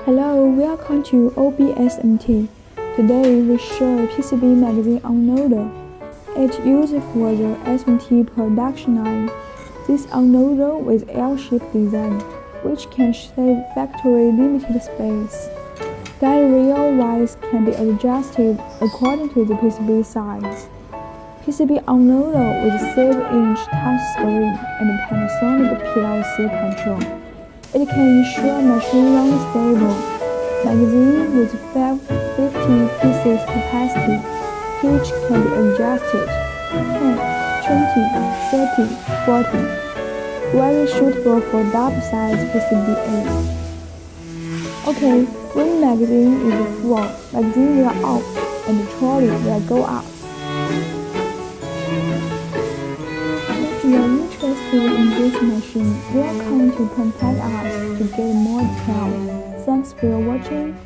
Hello, welcome to OBSMT. Today we show a PCB magazine unloader. It used for the SMT production line. This unloader with L-shaped design, which can save factory limited space. Guide rail wires can be adjusted according to the PCB size. PCB unloader with 7-inch touchscreen and Panasonic PLC control. It can ensure machine runs stable. Magazine with 50 pieces capacity, which can be adjusted 10, 20, 30, 40. Very suitable for double-size PCBs. Okay, when magazine is full, magazine will off and the trolley will go up. If you are interested in this machine, welcome to contact us to get more details. Thanks for watching.